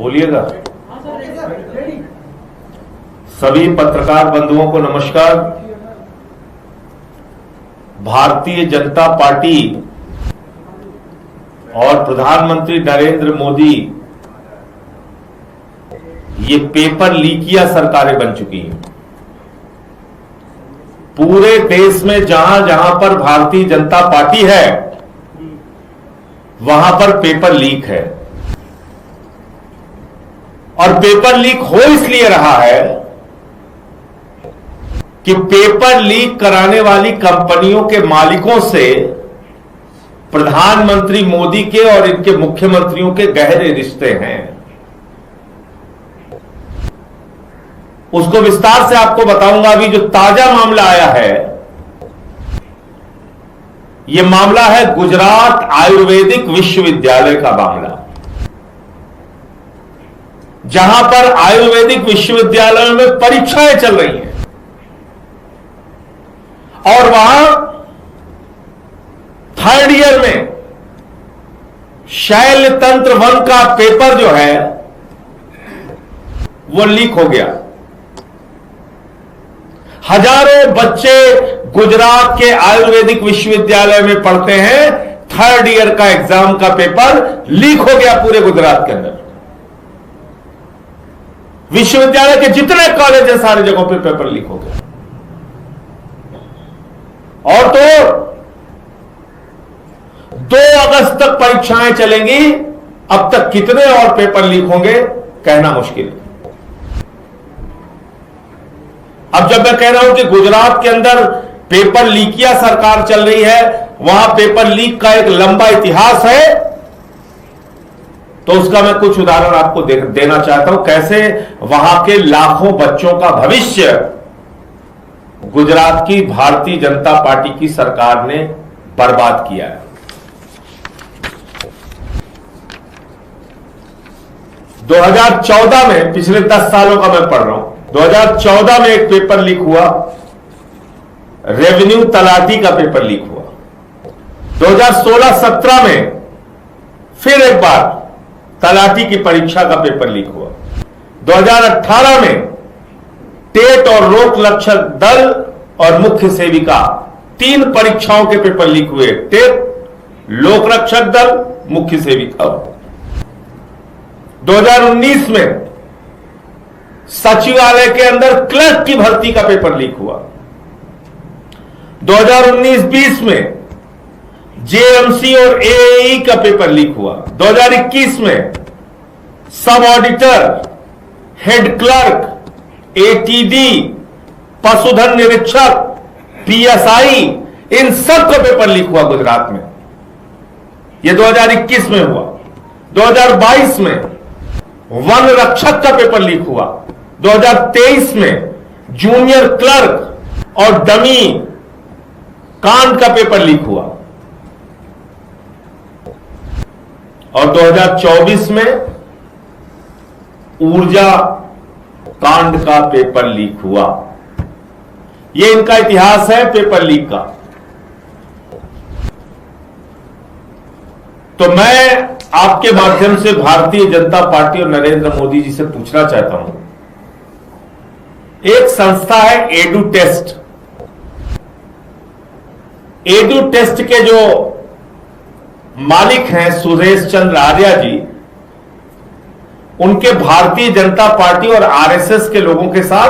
बोलिएगा। सभी पत्रकार बंधुओं को नमस्कार। भारतीय जनता पार्टी और प्रधानमंत्री नरेंद्र मोदी ये पेपर लीकिया सरकारें बन चुकी हैं। पूरे देश में जहां जहां पर भारतीय जनता पार्टी है वहां पर पेपर लीक है। और पेपर लीक हो इसलिए रहा है कि पेपर लीक कराने वाली कंपनियों के मालिकों से प्रधानमंत्री मोदी के और इनके मुख्यमंत्रियों के गहरे रिश्ते हैं। उसको विस्तार से आपको बताऊंगा। अभी जो ताजा मामला आया है, यह मामला है गुजरात आयुर्वेदिक विश्वविद्यालय का मामला, जहां पर आयुर्वेदिक विश्वविद्यालयों में परीक्षाएं चल रही हैं और वहां थर्ड ईयर में शैल्य तंत्र वन का पेपर जो है वो लीक हो गया। हजारों बच्चे गुजरात के आयुर्वेदिक विश्वविद्यालय में पढ़ते हैं। थर्ड ईयर का एग्जाम का पेपर लीक हो गया पूरे गुजरात के अंदर। विश्वविद्यालय के जितने कॉलेज हैं सारी जगहों पे पेपर लीक हो गया। और तो 2 अगस्त तक परीक्षाएं चलेंगी। अब तक कितने और पेपर लीक होंगे कहना मुश्किल है। अब जब मैं कह रहा हूं कि गुजरात के अंदर पेपर लीकिया सरकार चल रही है, वहां पेपर लीक का एक लंबा इतिहास है, तो उसका मैं कुछ उदाहरण आपको देना चाहता हूं। कैसे वहां के लाखों बच्चों का भविष्य गुजरात की भारतीय जनता पार्टी की सरकार ने बर्बाद किया है। 2014 में, पिछले 10 सालों का मैं पढ़ रहा हूं, 2014 में एक पेपर लीक हुआ, रेवेन्यू तलाटी का पेपर लीक हुआ। 2016-17 में फिर एक बार तलाटी की परीक्षा का पेपर लीक हुआ। 2018 में टेट और लोक रक्षक दल और मुख्य सेविका 3 परीक्षाओं के पेपर लीक हुए। टेट, लोक रक्षक दल, मुख्य सेविका। 2019 में सचिवालय के अंदर क्लर्क की भर्ती का पेपर लीक हुआ। 2019-20 में जेएमसी और एएई का पेपर लीक हुआ। 2021 में सब ऑडिटर, हेड क्लर्क, एटीडी, पशुधन निरीक्षक, पीएसआई, इन सब का पेपर लीक हुआ गुजरात में। यह 2021 में हुआ। 2022 में वन रक्षक का पेपर लीक हुआ। 2023 में जूनियर क्लर्क और डमी कांड का पेपर लीक हुआ। और 2024 में ऊर्जा कांड का पेपर लीक हुआ। यह इनका इतिहास है पेपर लीक का। तो मैं आपके माध्यम से भारतीय जनता पार्टी और नरेंद्र मोदी जी से पूछना चाहता हूं, एक संस्था है एडू टेस्ट। एडू टेस्ट के जो मालिक हैं सुरेश चंद्र आर्या जी, उनके भारतीय जनता पार्टी और आरएसएस के लोगों के साथ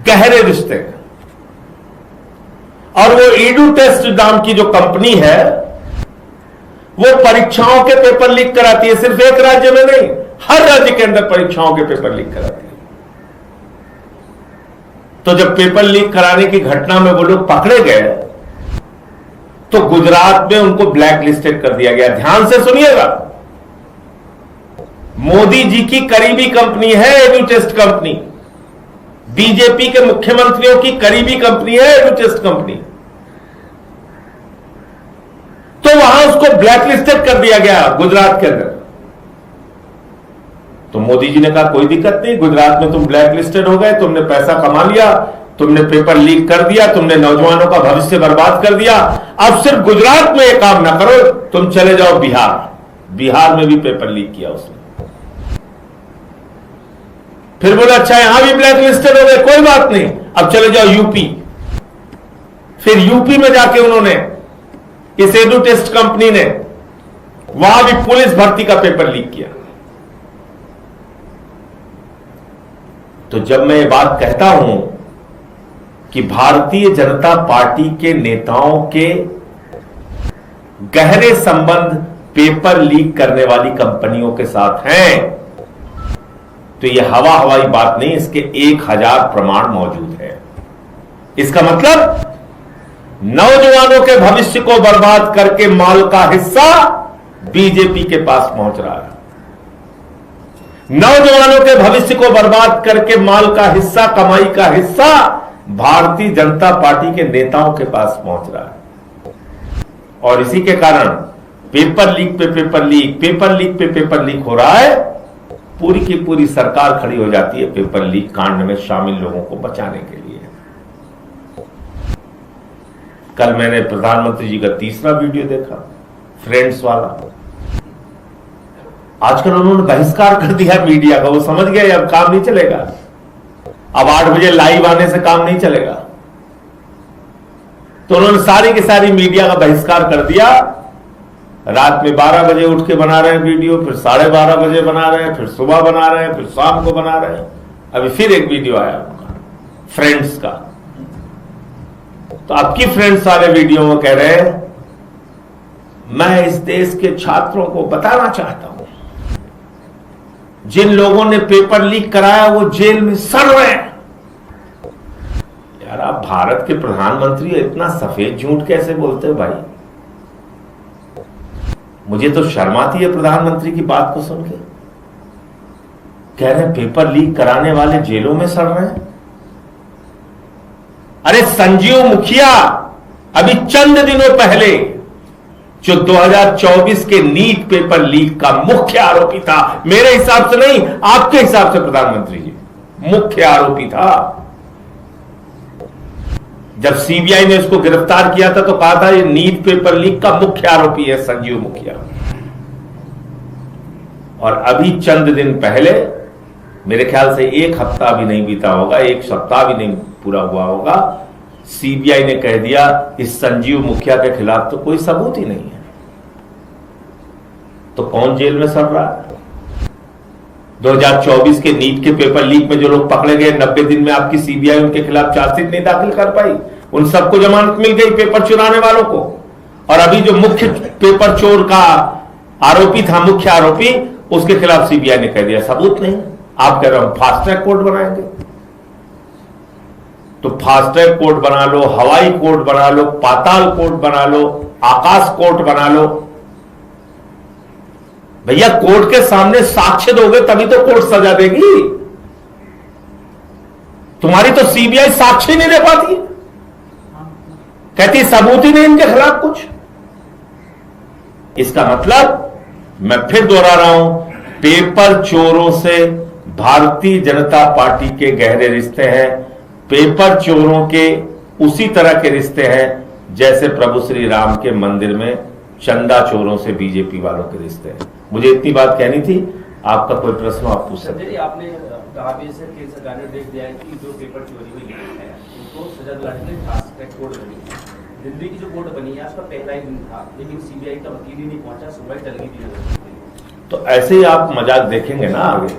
गहरे रिश्ते हैं। और वो एडू टेस्ट नाम की जो कंपनी है वो परीक्षाओं के पेपर लीक कराती है। सिर्फ एक राज्य में नहीं, हर राज्य के अंदर परीक्षाओं के पेपर लीक कराती है। तो जब पेपर लीक कराने की घटना में वो लोग पकड़े गए तो गुजरात में उनको ब्लैक लिस्टेड कर दिया गया। ध्यान से सुनिएगा, मोदी जी की करीबी कंपनी है एडू टेस्ट कंपनी, बीजेपी के मुख्यमंत्रियों की करीबी कंपनी है एडू टेस्ट कंपनी। तो वहां उसको ब्लैक लिस्टेड कर दिया गया गुजरात के अंदर। तो मोदी जी ने कहा कोई दिक्कत नहीं, गुजरात में तुम ब्लैक लिस्टेड हो गए, तुमने पैसा कमा लिया, तुमने पेपर लीक कर दिया, तुमने नौजवानों का भविष्य बर्बाद कर दिया, अब सिर्फ गुजरात में ये काम ना करो, तुम चले जाओ बिहार। बिहार में भी पेपर लीक किया उसने। फिर बोला अच्छा यहां भी ब्लैक लिस्टेड हो गए, कोई बात नहीं, अब चले जाओ यूपी। फिर यूपी में जाके उन्होंने, इस एडू टेस्ट कंपनी ने, वहां भी पुलिस भर्ती का पेपर लीक किया। तो जब मैं ये बात कहता हूं कि भारतीय जनता पार्टी के नेताओं के गहरे संबंध पेपर लीक करने वाली कंपनियों के साथ हैं, तो यह हवाई बात नहीं, इसके 1000 प्रमाण मौजूद है। इसका मतलब नौजवानों के भविष्य को बर्बाद करके माल का हिस्सा बीजेपी के पास पहुंच रहा है। नौजवानों के भविष्य को बर्बाद करके माल का हिस्सा, कमाई का हिस्सा भारतीय जनता पार्टी के नेताओं के पास पहुंच रहा है। और इसी के कारण पेपर लीक पे पेपर लीक, पेपर लीक पे पेपर लीक हो रहा है। पूरी की पूरी सरकार खड़ी हो जाती है पेपर लीक कांड में शामिल लोगों को बचाने के लिए। कल मैंने प्रधानमंत्री जी का तीसरा वीडियो देखा, फ्रेंड्स वाला। आजकल उन्होंने बहिष्कार कर दिया मीडिया का, वो समझ गए अब काम नहीं चलेगा, अब 8 बजे लाइव आने से काम नहीं चलेगा। तो उन्होंने सारी की सारी मीडिया का बहिष्कार कर दिया। रात में 12 बजे उठ के बना रहे हैं वीडियो, फिर 12:30 बजे बना रहे हैं, फिर सुबह बना रहे हैं, फिर शाम को बना रहे हैं। अभी फिर एक वीडियो आया उनका फ्रेंड्स का। तो आपकी फ्रेंड्स वाले वीडियो में कह रहे हैं, मैं इस देश के छात्रों को बताना चाहता हूं, जिन लोगों ने पेपर लीक कराया वो जेल में सड़ रहे हैं। यार आप भारत के प्रधानमंत्री इतना सफेद झूठ कैसे बोलते हो भाई? मुझे तो शर्म आती है प्रधानमंत्री की बात को सुन के। कह रहे हैं पेपर लीक कराने वाले जेलों में सड़ रहे हैं। अरे संजीव मुखिया अभी चंद दिनों पहले जो 2024 के नीट पेपर लीक का मुख्य आरोपी था, मेरे हिसाब से नहीं, आपके हिसाब से प्रधानमंत्री जी मुख्य आरोपी था। जब सीबीआई ने उसको गिरफ्तार किया था तो कहा था ये नीट पेपर लीक का मुख्य आरोपी है संजीव मुखिया। और अभी चंद दिन पहले, मेरे ख्याल से 1 हफ्ता भी नहीं बीता होगा, 1 सप्ताह भी नहीं पूरा हुआ होगा, सीबीआई ने कह दिया इस संजीव मुखिया के खिलाफ तो कोई सबूत ही नहीं है। तो कौन जेल में सड़ रहा है? 2024 के नीट के पेपर लीक में जो लोग पकड़े गए, 90 दिन में आपकी सीबीआई उनके खिलाफ चार्जशीट नहीं दाखिल कर पाई, उन सबको जमानत मिल गई पेपर चुराने वालों को। और अभी जो मुख्य पेपर चोर का आरोपी था, मुख्य आरोपी, उसके खिलाफ सीबीआई ने कह दिया सबूत नहीं। आप कह रहे हो फास्ट ट्रैक कोर्ट बनाएंगे, तो फास्ट ट्रैक कोर्ट बना लो, हवाई कोर्ट बना लो, पाताल कोर्ट बना लो, आकाश कोर्ट बना लो। भैया कोर्ट के सामने साक्ष्य दोगे तभी तो कोर्ट सजा देगी। तुम्हारी तो सीबीआई साक्ष्य नहीं दे पाती, कहती सबूत ही नहीं इनके खिलाफ कुछ। इसका मतलब मैं फिर दोहरा रहा हूं, पेपर चोरों से भारतीय जनता पार्टी के गहरे रिश्ते हैं। पेपर चोरों के उसी तरह के रिश्ते हैं जैसे प्रभु श्री राम के मंदिर में चंदा चोरों से बीजेपी वालों के रिश्ते हैं। मुझे इतनी बात कहनी थी। आपका कोई प्रश्न आप पूछ सकते हैं। आपने कहा भी केंद्र सरकार ने देख दिया है कि जो पेपर चोरी हुई है उनको सजा दिलाने के लिए फास्ट ट्रैक कोर्ट बनी है। दिल्ली की जो कोर्ट बनी है उसका पहला ही दिन था, लेकिन सीबीआई का वकील ही नहीं पहुंचा, सुबह चल गई थी। तो ऐसे ही आप मजाक देखेंगे ना आगे।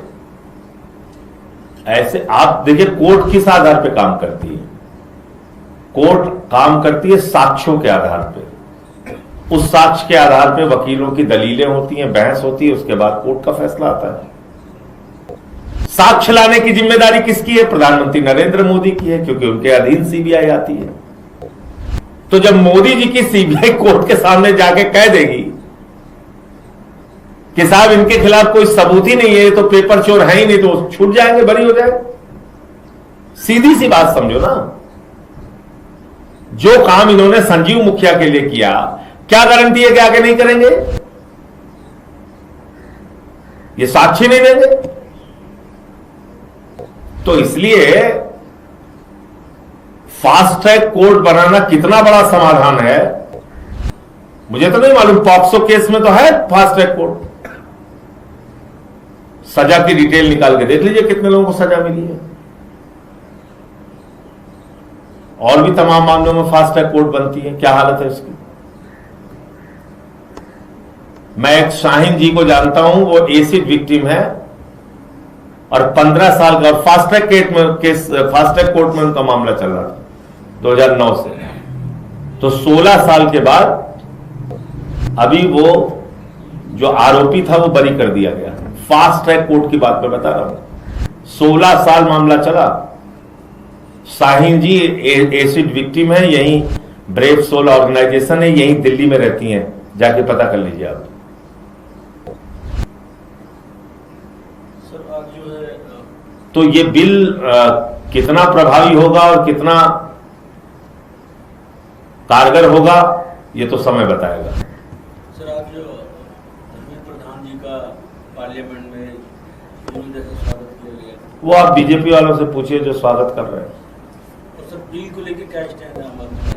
ऐसे आप देखिए कोर्ट किस आधार पे काम करती है? कोर्ट काम करती है साक्ष्यों के आधार पे। उस साक्ष्य के आधार पे वकीलों की दलीलें होती हैं, बहस होती है, उसके बाद कोर्ट का फैसला आता है। साक्ष्य लाने की जिम्मेदारी किसकी है? प्रधानमंत्री नरेंद्र मोदी की है, क्योंकि उनके अधीन सीबीआई आती है। तो जब मोदी जी की सीबीआई कोर्ट के सामने जाके कह देगी कि साहब इनके खिलाफ कोई सबूत ही नहीं है, तो पेपर चोर है ही नहीं, तो छूट जाएंगे, बरी हो जाएंगे। सीधी सी बात समझो ना। जो काम इन्होंने संजीव मुखिया के लिए किया, क्या गारंटी है कि आगे नहीं करेंगे? ये साक्षी नहीं देंगे। तो इसलिए फास्ट ट्रैक कोर्ट बनाना कितना बड़ा समाधान है मुझे तो नहीं मालूम। पॉक्सो केस में तो है फास्ट ट्रैक कोर्ट, सजा की डिटेल निकाल के देख लीजिए कितने लोगों को सजा मिली है। और भी तमाम मामलों में फास्ट ट्रैक कोर्ट बनती है, क्या हालत है उसकी। मैं एक शाहीन जी को जानता हूं, वो एसिड विक्टिम है और 15 साल का, और फास्ट ट्रैक कोर्ट में उनका मामला चल रहा था 2009 से। तो 16 साल के बाद अभी वो जो आरोपी था वो बरी कर दिया गया। फास्ट ट्रैक कोर्ट की बात मैं बता रहा हूं, 16 साल मामला चला। शाहीन जी एसिड विक्टिम है, यही ब्रेव सोल ऑर्गेनाइजेशन है, यही दिल्ली में रहती हैं, जाके पता कर लीजिए आप। सर आज जो है तो ये बिल कितना प्रभावी होगा और कितना कारगर होगा ये तो समय बताएगा। सर आज धर्मेंद्र प्रधान जी का पार्लियामेंट में स्वागत किया गया, वो आप बीजेपी वालों से पूछिए जो स्वागत कर रहे हैं। और सर बिल को लेकर क्या स्टैंड है हमारा?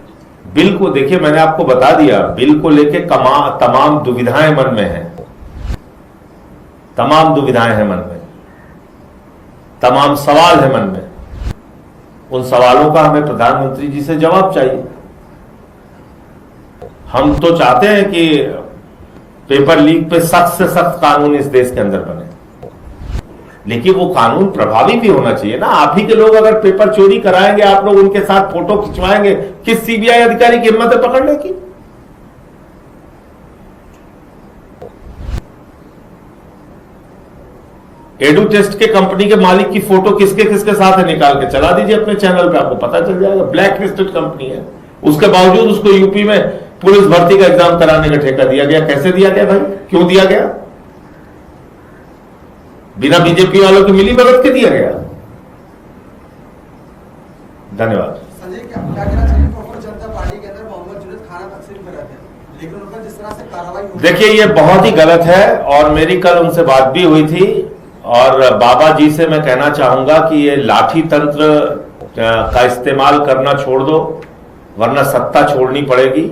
बिल को देखिए, मैंने आपको बता दिया, बिल को लेके तमाम दुविधाएं मन में हैं, तमाम दुविधाएं हैं मन में, तमाम सवाल है मन में। उन सवालों का हमें प्रधानमंत्री जी से जवाब चाहिए। हम तो चाहते हैं कि पेपर लीक पे सख्त से सख्त कानून इस देश के अंदर बने, लेकिन वो कानून प्रभावी भी होना चाहिए ना। आप ही के लोग अगर पेपर चोरी कराएंगे, आप लोग उनके साथ फोटो खिंचवाएंगे, किस सीबीआई अधिकारी की हिम्मत है पकड़ने की? एडू टेस्ट के कंपनी के मालिक की फोटो किसके किसके साथ है निकाल के चला दीजिए अपने चैनल पे, आपको पता चल जाएगा। ब्लैक लिस्टेड कंपनी है, उसके बावजूद उसको यूपी में पुलिस भर्ती का एग्जाम कराने का ठेका दिया गया। कैसे दिया गया भाई, क्यों दिया गया? बिना बीजेपी वालों की मिली भगत के दिया गया। धन्यवाद। संजय, क्या कहना चाहिए जनता पार्टी के अंदर मोहम्मद जुनैद खाना तकसीम कर रहे थे, लेकिन उन पर जिस तरह से कार्रवाई, देखिए ये बहुत ही गलत है और मेरी कल उनसे बात भी हुई थी। और बाबा जी से मैं कहना चाहूंगा कि ये लाठी तंत्र का इस्तेमाल करना छोड़ दो, वरना सत्ता छोड़नी पड़ेगी।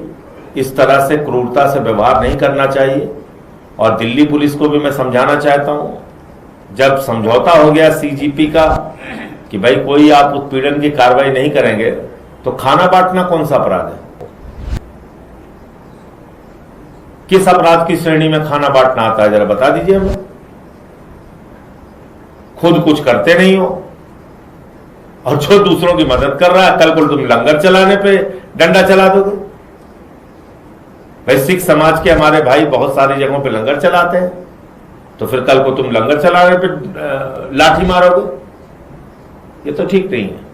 इस तरह से क्रूरता से व्यवहार नहीं करना चाहिए। और दिल्ली पुलिस को भी मैं समझाना चाहता हूं, जब समझौता हो गया सीजीपी का कि भाई कोई आप उत्पीड़न की कार्रवाई नहीं करेंगे, तो खाना बांटना कौन सा अपराध है? किस अपराध की श्रेणी में खाना बांटना आता है, जरा बता दीजिए हमें। खुद कुछ करते नहीं हो और जो दूसरों की मदद कर रहा है, कल को तुम लंगर चलाने पे डंडा चला दोगे। भाई सिख समाज के हमारे भाई बहुत सारी जगहों पे लंगर चलाते हैं, तो फिर कल को तुम लंगर चलाने पे लाठी मारोगे, ये तो ठीक नहीं है।